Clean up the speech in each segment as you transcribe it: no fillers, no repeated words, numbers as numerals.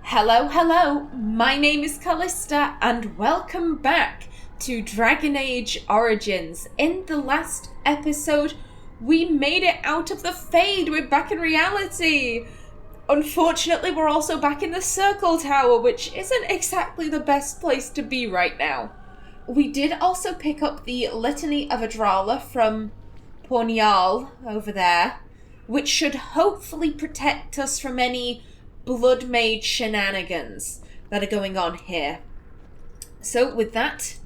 Hello, my name is Callista and welcome back to Dragon Age Origins. In the last episode, we made it out of the Fade, we're back in reality. Unfortunately, we're also back in the Circle Tower, which isn't exactly the best place to be right now. We did also pick up the Litany of Adrala from Pornial over there, which should hopefully protect us from any Blood Mage shenanigans that are going on here. So with that,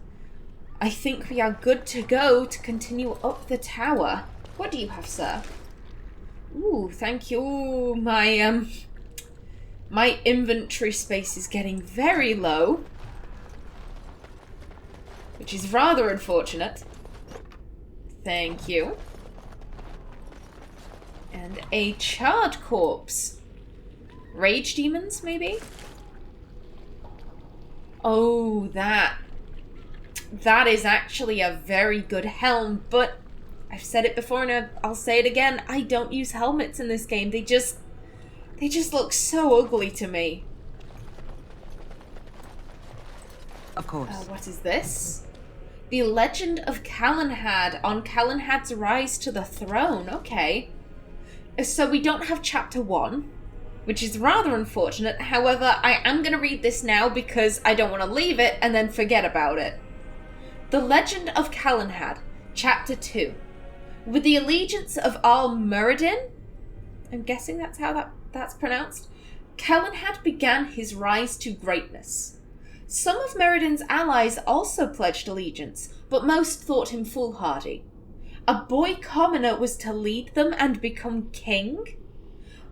I think we are good to go to continue up the tower. What do you have, sir? Ooh, thank you. Ooh, my inventory space is getting very low, which is rather unfortunate. Thank you. And a charred corpse. Rage demons, maybe? Oh, that is actually a very good helm, but I've said it before and I'll say it again, I don't use helmets in this game. They just look so ugly to me. Of course. What is this? The Legend of Calenhad on Calenhad's rise to the throne. Okay. So we don't have chapter 1. Which is rather unfortunate. However, I am going to read this now because I don't want to leave it and then forget about it. The Legend of Calenhad, Chapter 2. With the allegiance of Al-Muradin, I'm guessing that's how that's pronounced, Calenhad began his rise to greatness. Some of Muradin's allies also pledged allegiance, but most thought him foolhardy. A boy commoner was to lead them and become king?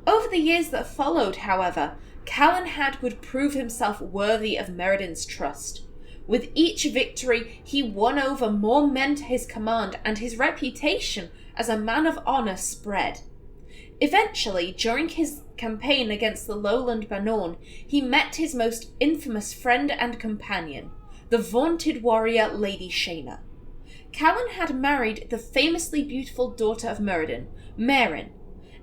Over the years that followed, however, Calenhad would prove himself worthy of Muradin's trust. With each victory, he won over more men to his command, and his reputation as a man of honour spread. Eventually, during his campaign against the lowland Banorn, he met his most infamous friend and companion, the vaunted warrior Lady Shayna. Calenhad married the famously beautiful daughter of Muradin, Meryn,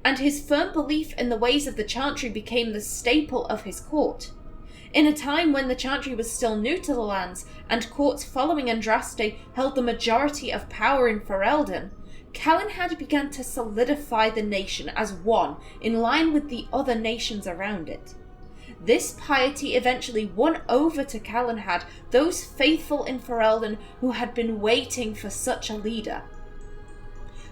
and his firm belief in the ways of the Chantry became the staple of his court. In a time when the Chantry was still new to the lands, and courts following Andraste held the majority of power in Ferelden, Calenhad began to solidify the nation as one, in line with the other nations around it. This piety eventually won over to Calenhad those faithful in Ferelden who had been waiting for such a leader.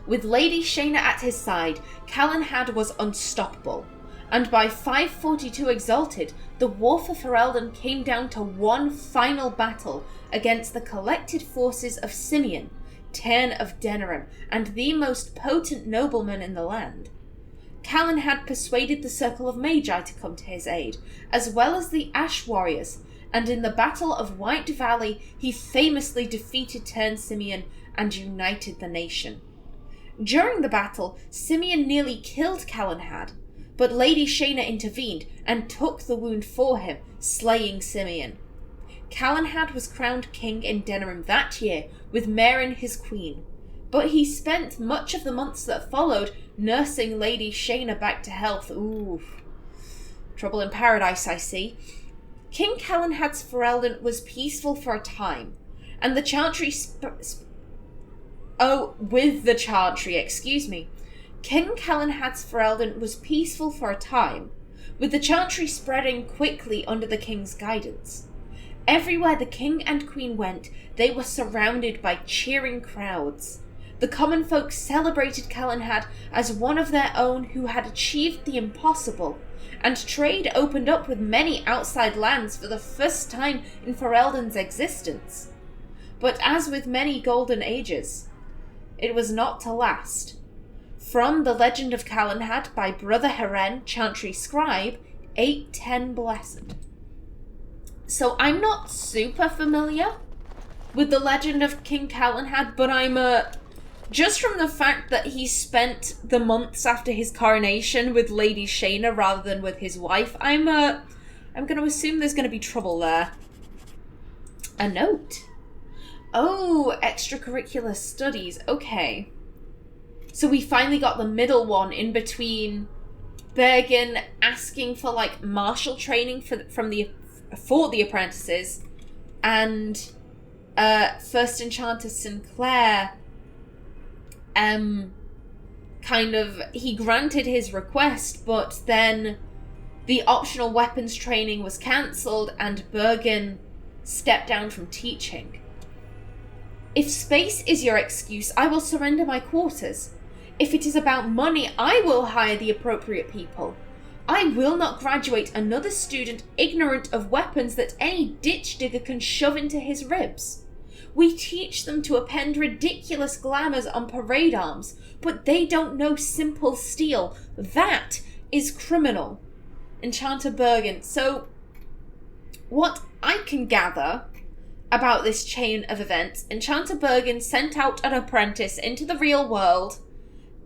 With Lady Shayna at his side, Calenhad was unstoppable, and by 542 Exalted, the war for Ferelden came down to one final battle against the collected forces of Simeon, Tairn of Denerim, and the most potent nobleman in the land. Calenhad persuaded the Circle of Magi to come to his aid, as well as the Ash Warriors, and in the Battle of White Valley, he famously defeated Tairn Simeon and united the nation. During the battle, Simeon nearly killed Calenhad, but Lady Shayna intervened and took the wound for him, slaying Simeon. Calenhad was crowned king in Denerim that year, with Meryn his queen, but he spent much of the months that followed nursing Lady Shayna back to health. Ooh, trouble in paradise, I see. King Calenhad's Ferelden was peaceful for a time, and the Chantry King Calenhad's Ferelden was peaceful for a time, with the Chantry spreading quickly under the king's guidance. Everywhere the king and queen went, they were surrounded by cheering crowds. The common folk celebrated Calenhad as one of their own who had achieved the impossible, and trade opened up with many outside lands for the first time in Ferelden's existence. But as with many golden ages, it was not to last. From The Legend of Calenhad by Brother Heren, Chantry Scribe, 810 Blessed. So I'm not super familiar with the legend of King Calenhad, but I'm just from the fact that he spent the months after his coronation with Lady Shayna rather than with his wife, I'm going to assume there's going to be trouble there. A note. Oh, extracurricular studies. Okay. So we finally got the middle one in between Bergen asking for like martial training for the apprentices, and First Enchanter Sinclair he granted his request, but then the optional weapons training was cancelled and Bergen stepped down from teaching. If space is your excuse, I will surrender my quarters. If it is about money, I will hire the appropriate people. I will not graduate another student ignorant of weapons that any ditch digger can shove into his ribs. We teach them to append ridiculous glamours on parade arms, but they don't know simple steel. That is criminal. Enchanter Bergen. So, what I can gather about this chain of events, Enchanter Bergen sent out an apprentice into the real world,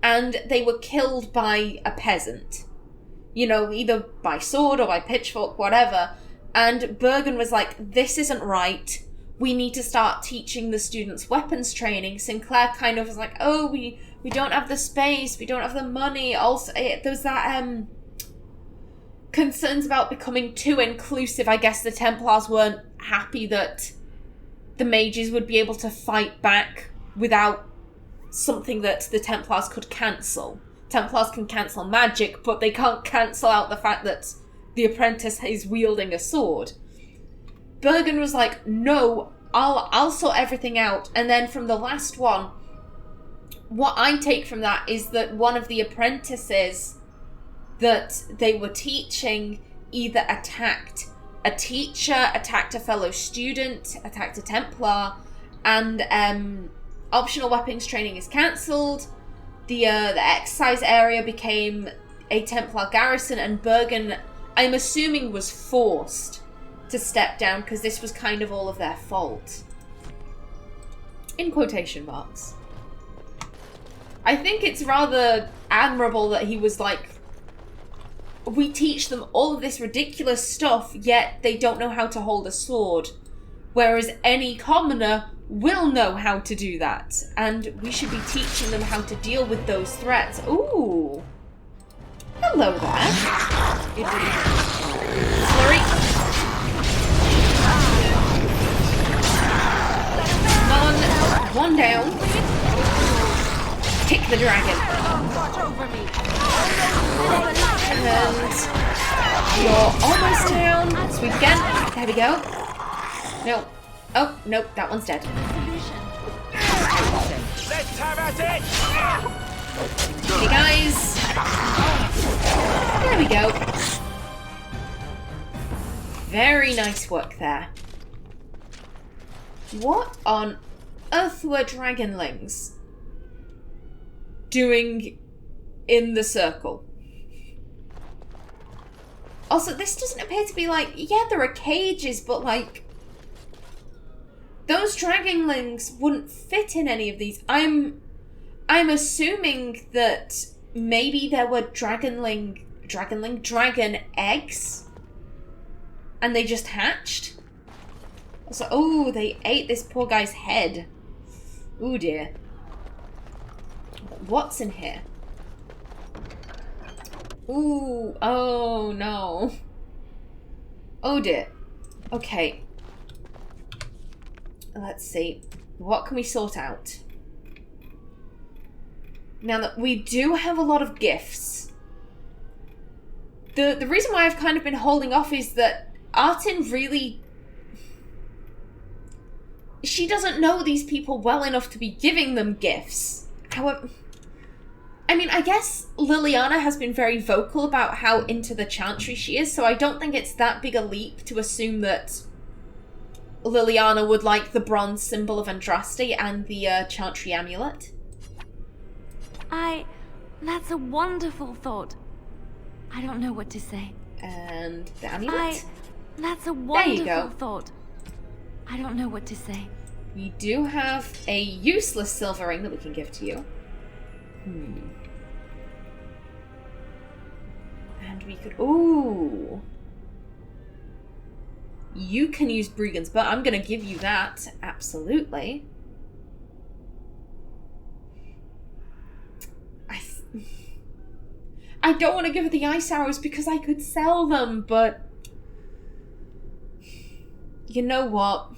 and they were killed by a peasant. You know, either by sword or by pitchfork, whatever. And Bergen was like, this isn't right. We need to start teaching the students weapons training. Sinclair kind of was like, oh, we don't have the space, we don't have the money. Also, there's that concerns about becoming too inclusive. I guess the Templars weren't happy that the mages would be able to fight back without something that the Templars could cancel. Templars can cancel magic, but they can't cancel out the fact that the apprentice is wielding a sword. Bergen was like, no, I'll sort everything out. And then from the last one, what I take from that is that one of the apprentices that they were teaching either attacked a teacher, attacked a fellow student, attacked a Templar, and optional weapons training is cancelled. The exercise area became a Templar garrison, and Bergen, I'm assuming, was forced to step down because this was kind of all of their fault. In quotation marks. I think it's rather admirable that he was like, we teach them all of this ridiculous stuff, yet they don't know how to hold a sword. Whereas any commoner will know how to do that. And we should be teaching them how to deal with those threats. Ooh. Hello there. Flurry. Come on. One down. Kick the dragon. And you're almost down. Sweep again. There we go. No. Oh, nope, that one's dead. Let's have at it! Hey guys. There we go. Very nice work there. What on earth were dragonlings doing in the circle? Also, this doesn't appear to be like, yeah, there are cages, but like, those dragonlings wouldn't fit in any of these. I'm assuming that maybe there were dragon eggs, and they just hatched. So, oh, they ate this poor guy's head. Oh dear. What's in here? Ooh, oh no. Oh dear. Okay. Let's see. What can we sort out? Now that we do have a lot of gifts. The reason why I've kind of been holding off is that Artin really... She doesn't know these people well enough to be giving them gifts. However... I mean, I guess Liliana has been very vocal about how into the Chantry she is, so I don't think it's that big a leap to assume that Liliana would like the bronze symbol of Andraste and the Chantry amulet. That's a wonderful thought. I don't know what to say. And the amulet? That's a wonderful thought. I don't know what to say. We do have a useless silver ring that we can give to you. And we could... Ooh. You can use Bregan's, but I'm going to give you that. Absolutely. I don't want to give her the ice arrows because I could sell them, but... You know what?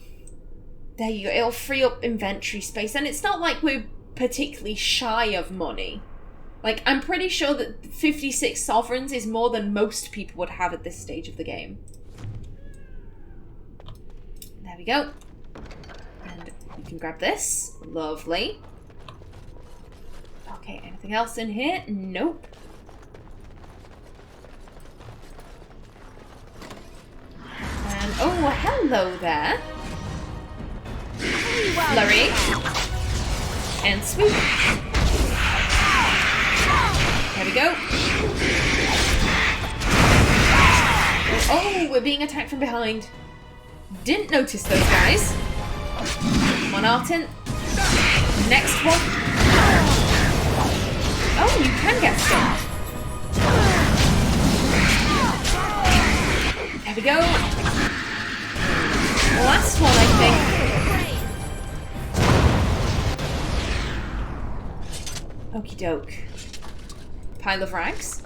There you go. It'll free up inventory space. And it's not like we're particularly shy of money. Like, I'm pretty sure that 56 sovereigns is more than most people would have at this stage of the game. There we go. And you can grab this. Lovely. Okay, anything else in here? Nope. And, oh, hello there. Flurry. And swoop. There we go. Oh, we're being attacked from behind. Didn't notice those guys. Come on, Artin. Next one. Oh, you can get stunned. There we go. Last one, I think. Okie doke. Pile of rags.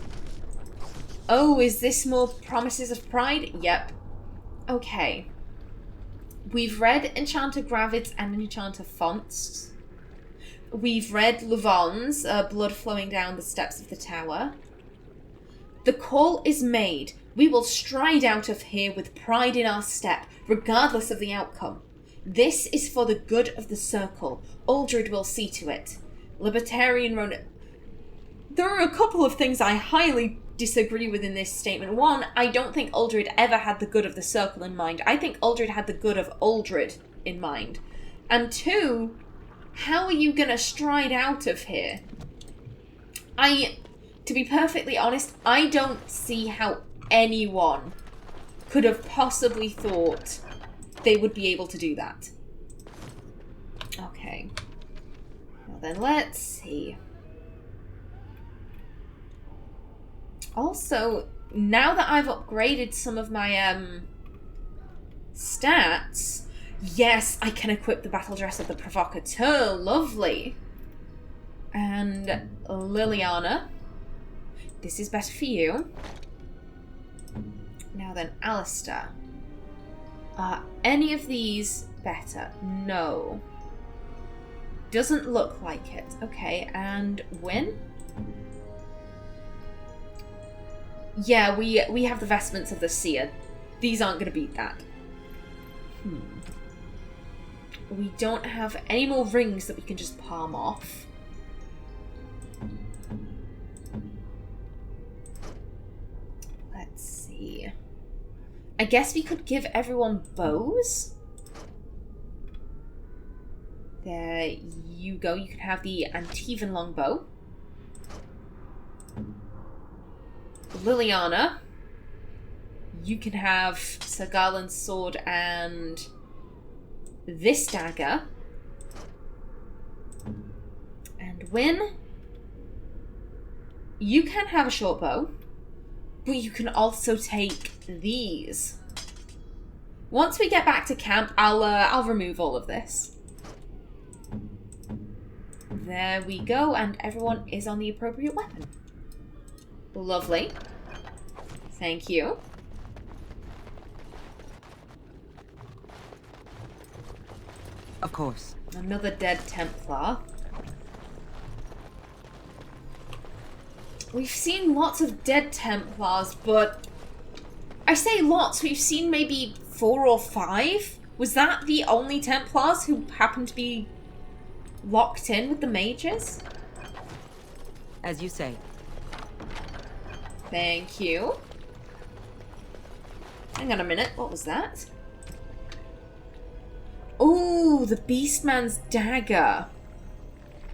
Oh, is this more Promises of Pride? Yep. Okay. We've read Enchanter Gravids and Enchanter Fonts. We've read Levon's Blood Flowing Down the Steps of the Tower. The call is made. We will stride out of here with pride in our step, regardless of the outcome. This is for the good of the Circle. Uldred will see to it. Libertarian Ronan... There are a couple of things I highly disagree with in this statement. One, I don't think Uldred ever had the good of the Circle in mind. I think Uldred had the good of Uldred in mind. And two, how are you gonna stride out of here? To be perfectly honest, I don't see how anyone could have possibly thought they would be able to do that. Okay. Well then, let's see. Also, now that I've upgraded some of my stats, yes, I can equip the battle dress of the Provocateur. Lovely. And Liliana, this is better for you. Now then, Alistair. Are any of these better? No. Doesn't look like it. Okay, and Qwinn? Yeah, we have the vestments of the seer. These aren't going to beat that. We don't have any more rings that we can just palm off. Let's see. I guess we could give everyone bows. There you go. You can have the Antivan longbow. Liliana, you can have Sir Garland's sword and this dagger. And Qwinn, you can have a short bow, but you can also take these. Once we get back to camp, I'll remove all of this. There we go, and everyone is on the appropriate weapon. Lovely. Thank you. Of course. Another dead Templar. We've seen lots of dead Templars, but... I say lots, we've seen maybe 4 or 5? Was that the only Templars who happened to be locked in with the mages? As you say. Thank you. Hang on a minute, what was that? Oh, the Beastman's dagger.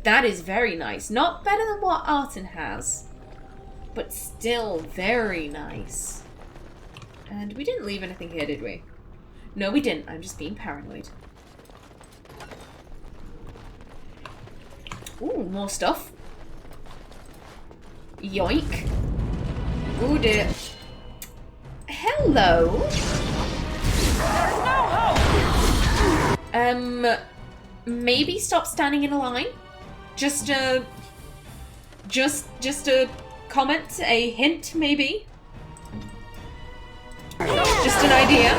That is very nice. Not better than what Artin has, but still very nice. And we didn't leave anything here, did we? No, we didn't. I'm just being paranoid. Ooh, more stuff. Yoink. Oh dear. Hello. There's no hope. Maybe stop standing in a line. Just comment, a hint, maybe? Just an idea.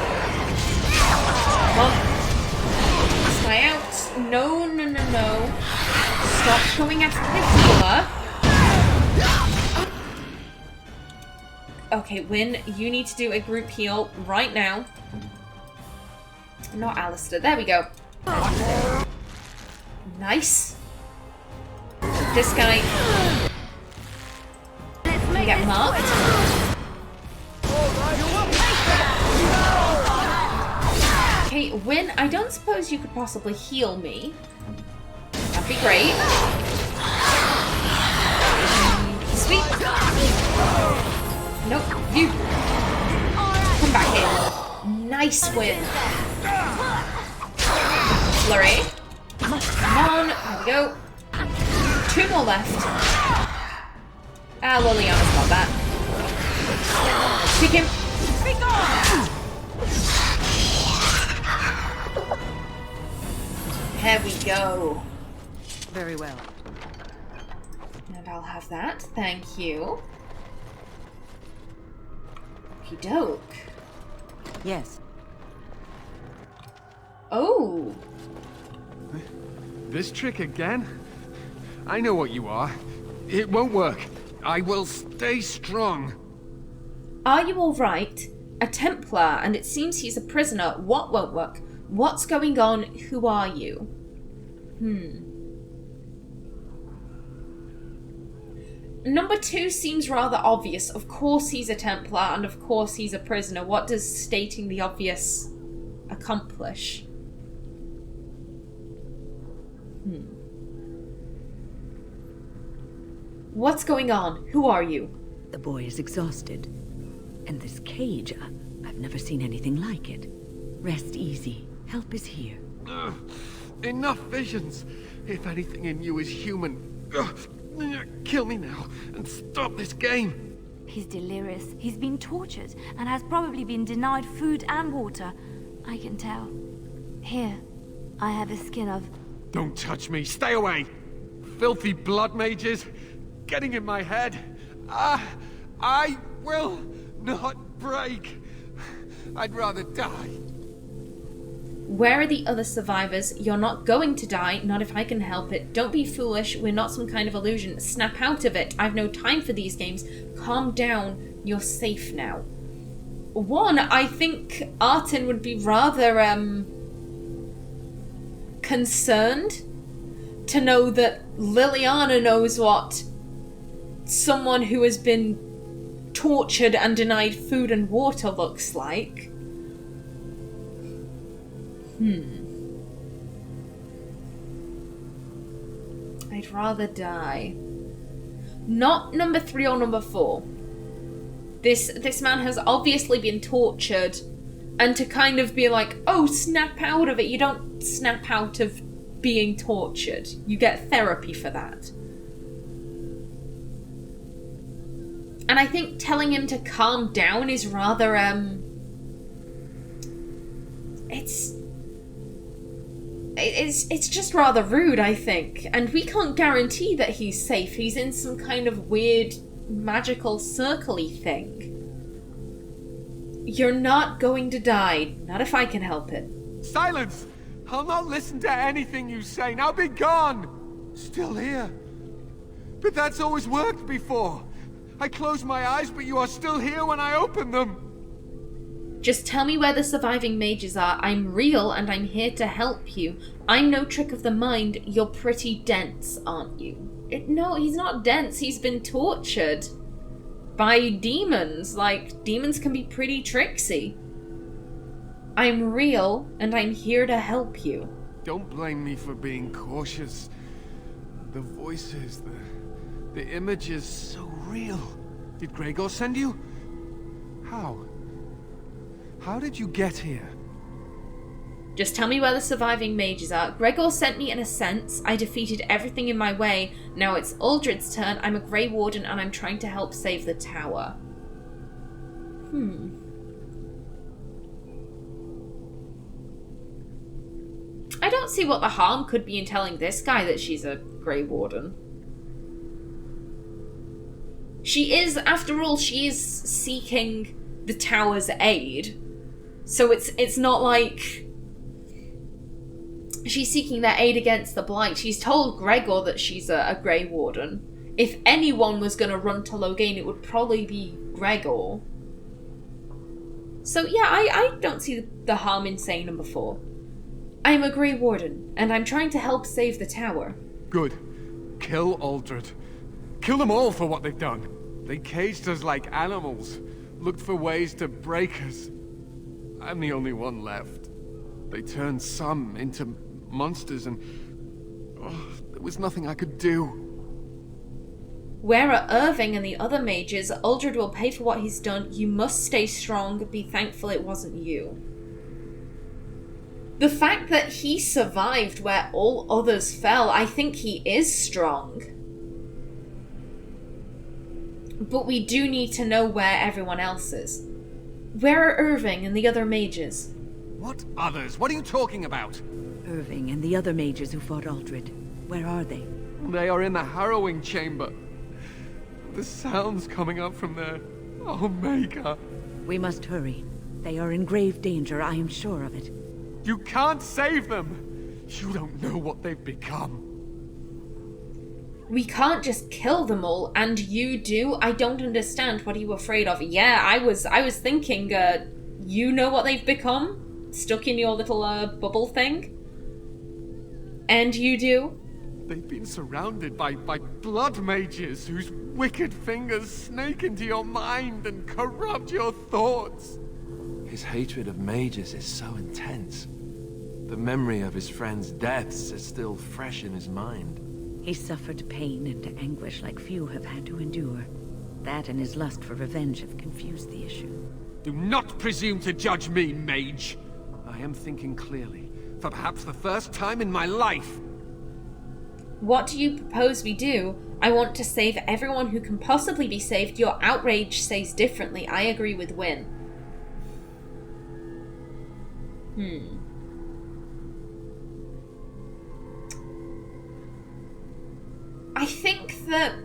Come on. Stay out. No, no, no, no. Stop going after the healer. Okay, Qwinn, you need to do a group heal right now. Not Alistair. There we go. Nice. This guy can get marked. Okay, Qwinn, I don't suppose you could possibly heal me. That'd be great. Sweet. Nope, you. Come back in. Nice Qwinn. Flurry. Come on, there we go. 2 more left. Ah, Liliana's got that. Kick him. There we go. Very well. And I'll have that. Thank you. Okey doke. Yes. Oh. This trick again? I know what you are. It won't work. I will stay strong. Are you alright? A Templar, and it seems he's a prisoner. What won't work? What's going on? Who are you? Number 2 seems rather obvious. Of course he's a Templar, and of course he's a prisoner. What does stating the obvious accomplish? What's going on? Who are you? The boy is exhausted. And this cage, I've never seen anything like it. Rest easy. Help is here. Enough visions. If anything in you is human, kill me now and stop this game. He's delirious. He's been tortured and has probably been denied food and water. I can tell. Here, I have a skin of... Don't touch me. Stay away. Filthy blood mages getting in my head. I will not break. I'd rather die. Where are the other survivors? You're not going to die, not if I can help it. Don't be foolish, we're not some kind of illusion. Snap out of it. I've no time for these games. Calm down, you're safe now. One, I think Artin would be rather, concerned to know that Liliana knows what someone who has been tortured and denied food and water looks like. I'd rather die. Not number 3 or number 4. This man has obviously been tortured, and to kind of be like, oh, snap out of it. You don't snap out of being tortured. You get therapy for that. And I think telling him to calm down is rather, It's just rather rude, I think. And we can't guarantee that he's safe. He's in some kind of weird, magical, circle-y thing. You're not going to die. Not if I can help it. Silence! I'll not listen to anything you say. Now be gone! Still here. But that's always worked before. I close my eyes, but you are still here when I open them. Just tell me where the surviving mages are. I'm real and I'm here to help you. I'm no trick of the mind. You're pretty dense, aren't you? No, he's not dense. He's been tortured by demons. Like, demons can be pretty tricksy. I'm real and I'm here to help you. Don't blame me for being cautious. The voices, the images, so real. Did Gregor send you? How? How did you get here? Just tell me where the surviving mages are. Gregor sent me in a sense. I defeated everything in my way. Now it's Uldred's turn. I'm a Grey Warden and I'm trying to help save the tower. I don't see what the harm could be in telling this guy that she's a Grey Warden. She is, after all, she is seeking the tower's aid. So it's not like she's seeking their aid against the Blight. She's told Gregor that she's a Grey Warden. If anyone was going to run to Loghain, it would probably be Gregor. So yeah, I don't see the harm in saying number 4. I'm a Grey Warden, and I'm trying to help save the tower. Good. Kill Aldred. Kill them all for what they've done. They caged us like animals, looked for ways to break us. I'm the only one left. They turned some into monsters, and there was nothing I could do. Where are Irving and the other mages? Aldred will pay for what he's done. You must stay strong. Be thankful it wasn't you. The fact that he survived where all others fell, I think he is strong. But we do need to know where everyone else is. Where are Irving and the other mages? What others? What are you talking about? Irving and the other mages who fought Aldred. Where are they? They are in the Harrowing Chamber. The sounds coming up from there. Omega. We must hurry. They are in grave danger, I am sure of it. You can't save them! You don't know what they've become. We can't just kill them all, and you do? I don't understand. What are you afraid of? Yeah, I was thinking, you know what they've become? Stuck in your little, bubble thing? And you do? They've been surrounded by blood mages whose wicked fingers snake into your mind and corrupt your thoughts. His hatred of mages is so intense. The memory of his friends' deaths is still fresh in his mind. He suffered pain and anguish like few have had to endure. That and his lust for revenge have confused the issue. Do not presume to judge me, mage. I am thinking clearly, for perhaps the first time in my life. What do you propose we do? I want to save everyone who can possibly be saved. Your outrage says differently. I agree with Qwinn. I think that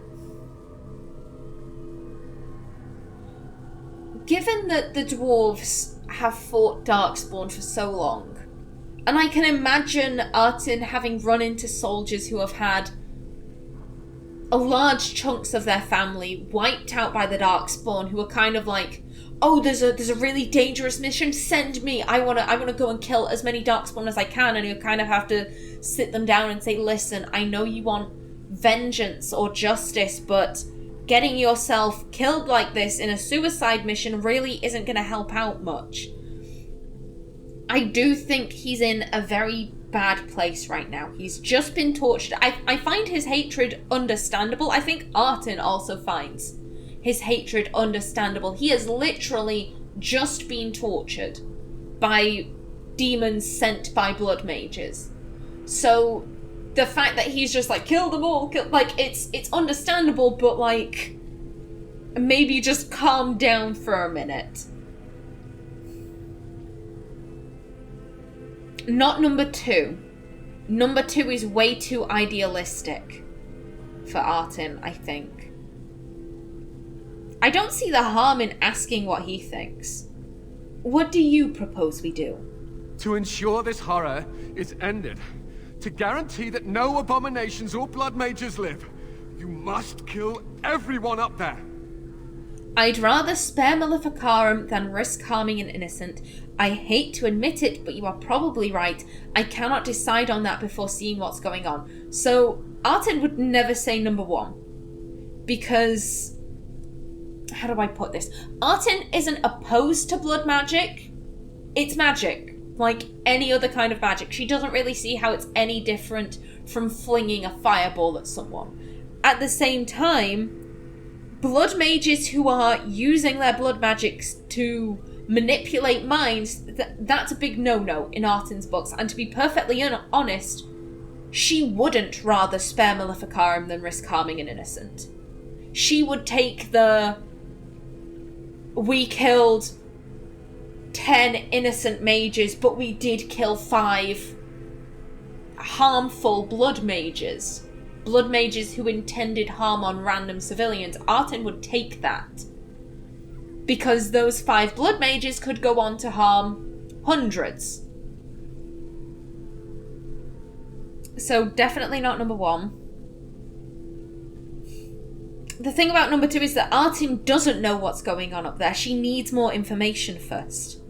given that the dwarves have fought Darkspawn for so long, and I can imagine Artin having run into soldiers who have had a large chunks of their family wiped out by the Darkspawn, who are kind of like, oh, there's a really dangerous mission, send me, I wanna go and kill as many Darkspawn as I can, and you kind of have to sit them down and say, listen, I know you want vengeance or justice, but getting yourself killed like this in a suicide mission really isn't going to help out much. I do think he's in a very bad place right now. He's just been tortured. I find his hatred understandable. I think Artin also finds his hatred understandable. He has literally just been tortured by demons sent by blood mages. So the fact that he's just like, kill them all, it's understandable, but like, maybe just calm down for a minute. Not number 2. Number 2 is way too idealistic for Artin, I think. I don't see the harm in asking what he thinks. What do you propose we do? To ensure this horror is ended, to guarantee that no abominations or blood mages live, you must kill everyone up there. I'd rather spare Maleficarum than risk harming an innocent. I hate to admit it, but you are probably right. I cannot decide on that before seeing what's going on. So, Artin would never say number 1. Because, how do I put this? Artin isn't opposed to blood magic. It's magic. Like any other kind of magic. She doesn't really see how it's any different from flinging a fireball at someone. At the same time, blood mages who are using their blood magics to manipulate minds, that's a big no-no in Artin's books. And to be perfectly honest, she wouldn't rather spare Maleficarum than risk harming an innocent. She would take the, we killed 10 innocent mages, but we did kill 5 harmful blood mages. blood mages who intended harm on random civilians, Artin would take that. Because those 5 blood mages could go on to harm hundreds. So definitely not number 1. The thing about number 2 is that Artin doesn't know what's going on up there. She needs more information first.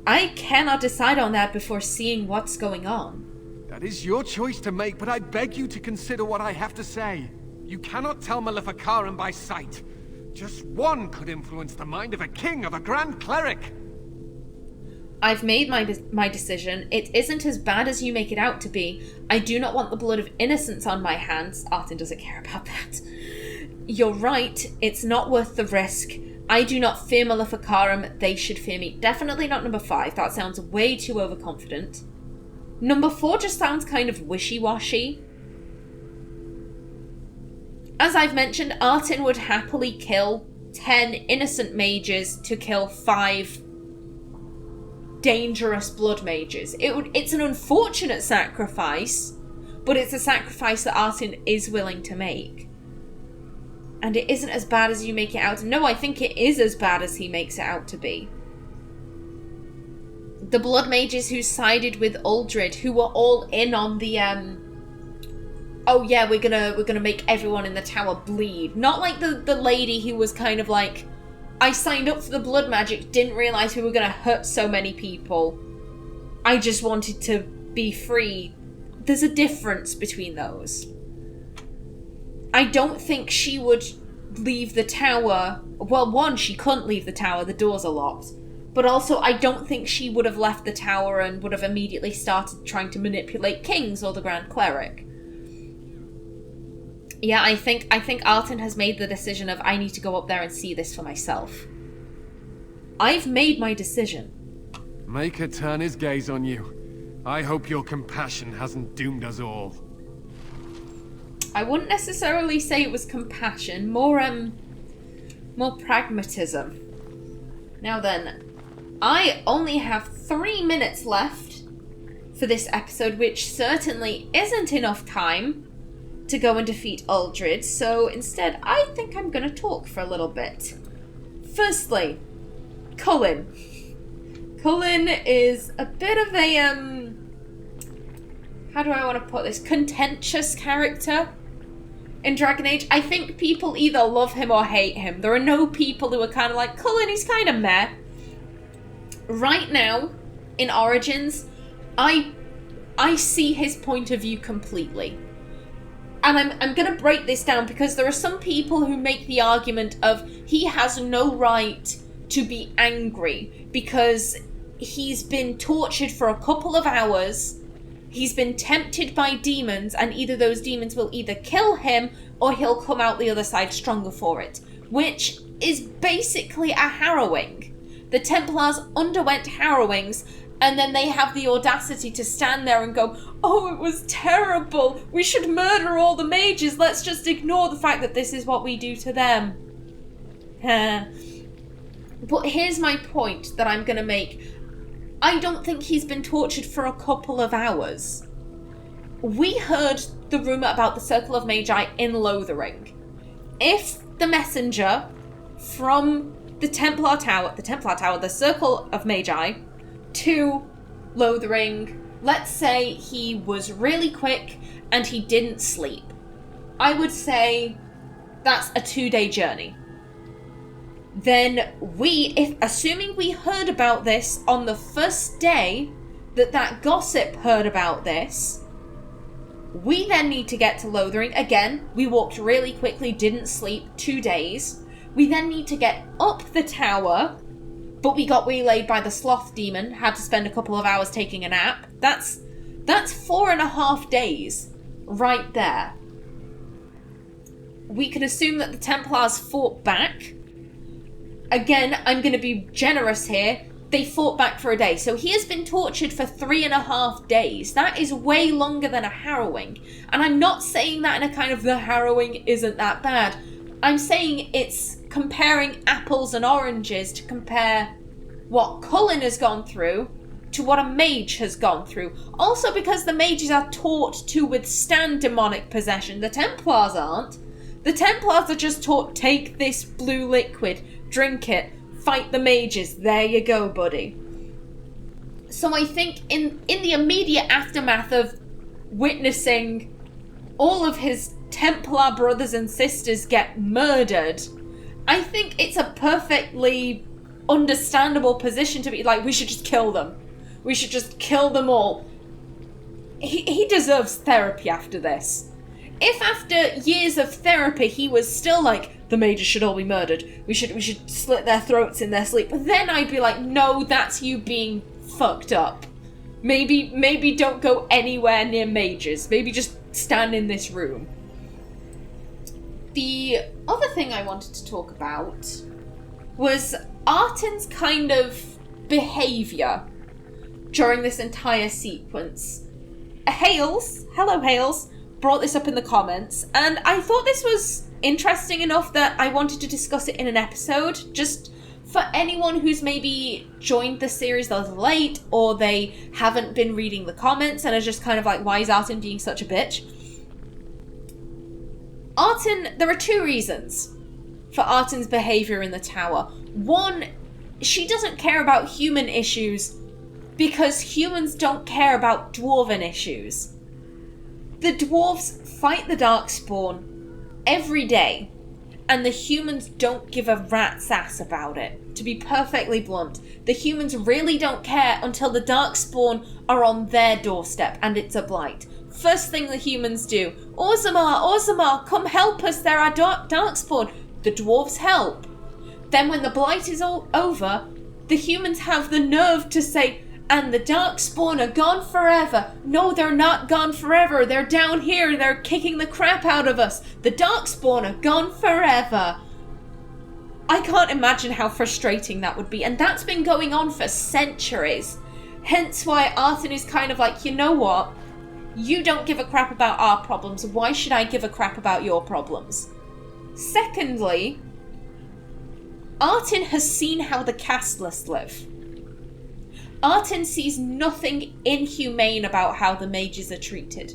I cannot decide on that before seeing what's going on. That is your choice to make, but I beg you to consider what I have to say. You cannot tell Maleficarum by sight. Just one could influence the mind of a king, of a grand cleric. I've made my decision. It isn't as bad as you make it out to be. I do not want the blood of innocents on my hands. Artin doesn't care about that. You're right. It's not worth the risk. I do not fear Maleficarum. They should fear me. Definitely not number 5. That sounds way too overconfident. Number 4 just sounds kind of wishy-washy. As I've mentioned, Artin would happily kill 10 innocent mages to kill 5 dangerous blood mages. It's an unfortunate sacrifice, but it's a sacrifice that Artin is willing to make. And it isn't as bad as you make it out. No, I think it is as bad as he makes it out to be. The blood mages who sided with Uldred, who were all in on the oh yeah, we're gonna make everyone in the tower bleed. Not like the lady who was kind of like, I signed up for the blood magic, didn't realise we were gonna hurt so many people. I just wanted to be free. There's a difference between those. I don't think she would leave the tower. Well, one, she couldn't leave the tower, the doors are locked. But also, I don't think she would have left the tower and would have immediately started trying to manipulate kings or the Grand Cleric. Yeah, I think Artin has made the decision of, I need to go up there and see this for myself. I've made my decision. Make her turn his gaze on you. I hope your compassion hasn't doomed us all. I wouldn't necessarily say it was compassion, more pragmatism. Now then, I only have 3 minutes left for this episode, which certainly isn't enough time to go and defeat Uldred, so instead I think I'm going to talk for a little bit. Firstly, Qwinn. Qwinn is a bit of a, how do I want to put this, contentious character in Dragon Age. I think people either love him or hate him. There are no people who are kind of like, Qwinn, he's kind of meh. Right now, in Origins, I see his point of view completely. And I'm going to break this down because there are some people who make the argument of he has no right to be angry because he's been tortured for a couple of hours, he's been tempted by demons, and either those demons will either kill him or he'll come out the other side stronger for it, which is basically a harrowing. The Templars underwent harrowings, and then they have the audacity to stand there and go, oh, it was terrible. We should murder all the mages. Let's just ignore the fact that this is what we do to them. But here's my point that I'm going to make. I don't think he's been tortured for a couple of hours. We heard the rumour about the Circle of Magi in Lothering. If the messenger from the Templar Tower, the Circle of Magi, to Lothering, let's say he was really quick and he didn't sleep, I would say that's a 2-day journey. Then assuming we heard about this on the first day that gossip heard about this, we then need to get to Lothering. Again, we walked really quickly, didn't sleep, 2 days. We then need to get up the tower, but we got waylaid by the sloth demon, had to spend a couple of hours taking a nap. That's 4.5 days right there. We can assume that the Templars fought back. Again, I'm going to be generous here. They fought back for a day. So he has been tortured for 3.5 days. That is way longer than a harrowing. And I'm not saying that in a kind of the harrowing isn't that bad. I'm saying it's comparing apples and oranges to compare what Qwinn has gone through to what a mage has gone through. Also because the mages are taught to withstand demonic possession. The Templars aren't. The Templars are just taught, take this blue liquid, drink it, fight the mages, there you go, buddy. So I think in the immediate aftermath of witnessing all of his Templar brothers and sisters get murdered, I think it's a perfectly understandable position to be like, we should just kill them. We should just kill them all. He deserves therapy after this. If after years of therapy he was still like, the mages should all be murdered, we should slit their throats in their sleep, then I'd be like, no, that's you being fucked up. Maybe don't go anywhere near mages. Maybe just stand in this room. The other thing I wanted to talk about was Artin's kind of behaviour during this entire sequence. Hello Hales, brought this up in the comments, and I thought this was interesting enough that I wanted to discuss it in an episode, just for anyone who's maybe joined the series a little late, or they haven't been reading the comments and are just kind of like, why is Artin being such a bitch? There are two reasons for Artin's behaviour in the tower. One, she doesn't care about human issues because humans don't care about dwarven issues. The dwarves fight the Darkspawn every day, and the humans don't give a rat's ass about it. To be perfectly blunt, the humans really don't care until the Darkspawn are on their doorstep and it's a blight. First thing the humans do, Orzammar, come help us, there are Darkspawn. The dwarves help. Then when the blight is all over, the humans have the nerve to say, and the Darkspawn are gone forever. No, they're not gone forever. They're down here. They're kicking the crap out of us. The Darkspawn are gone forever. I can't imagine how frustrating that would be. And that's been going on for centuries. Hence why Artin is kind of like, you know what? You don't give a crap about our problems. Why should I give a crap about your problems? Secondly, Artin has seen how the casteless live. Artin sees nothing inhumane about how the mages are treated.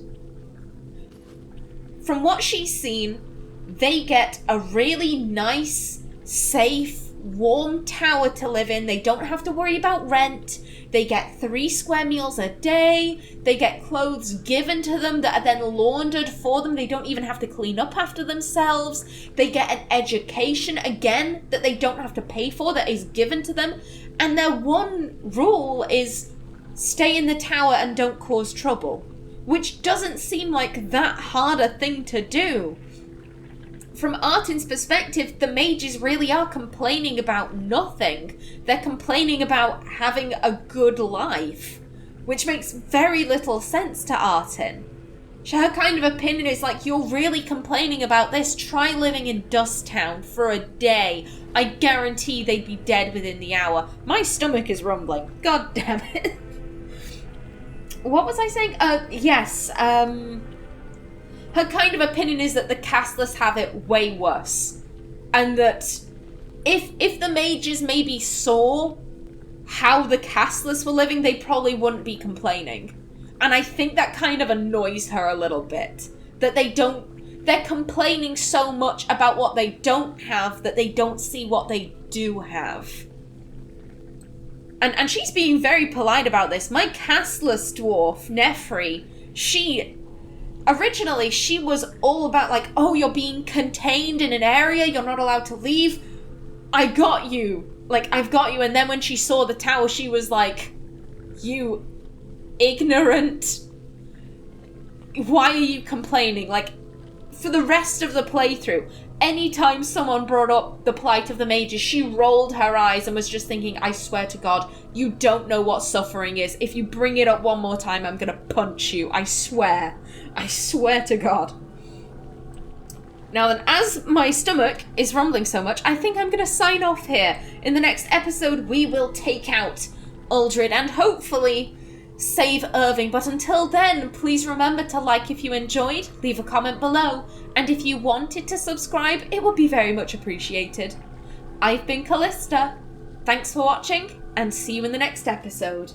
From what she's seen, they get a really nice, safe, warm tower to live in. They don't have to worry about rent. They get 3 square meals a day. They get clothes given to them that are then laundered for them. They don't even have to clean up after themselves. They get an education, again, that they don't have to pay for, that is given to them. And their one rule is stay in the tower and don't cause trouble, which doesn't seem like that hard a thing to do. From Artin's perspective, the mages really are complaining about nothing. They're complaining about having a good life, which makes very little sense to Artin. Her kind of opinion is like, you're really complaining about this? Try living in Dust Town for a day. I guarantee they'd be dead within the hour. My stomach is rumbling. God damn it. What was I saying? Yes, her kind of opinion is that the casteless have it way worse. And that if the mages maybe saw how the casteless were living, they probably wouldn't be complaining. And I think that kind of annoys her a little bit. That they're complaining so much about what they don't have that they don't see what they do have. And she's being very polite about this. My casteless dwarf, Nefri, originally she was all about like, oh, you're being contained in an area, you're not allowed to leave. I got you. Like, I've got you. And then when she saw the tower, she was like, you ignorant. Why are you complaining? Like, for the rest of the playthrough, anytime someone brought up the plight of the mages, she rolled her eyes and was just thinking, I swear to God, you don't know what suffering is. If you bring it up one more time, I'm gonna punch you. I swear. I swear to God. Now then, as my stomach is rumbling so much, I think I'm gonna sign off here. In the next episode, we will take out Uldred and hopefully save Irving. But until then, please remember to like if you enjoyed, leave a comment below, and if you wanted to subscribe, it would be very much appreciated. I've been Callista. Thanks for watching, and see you in the next episode.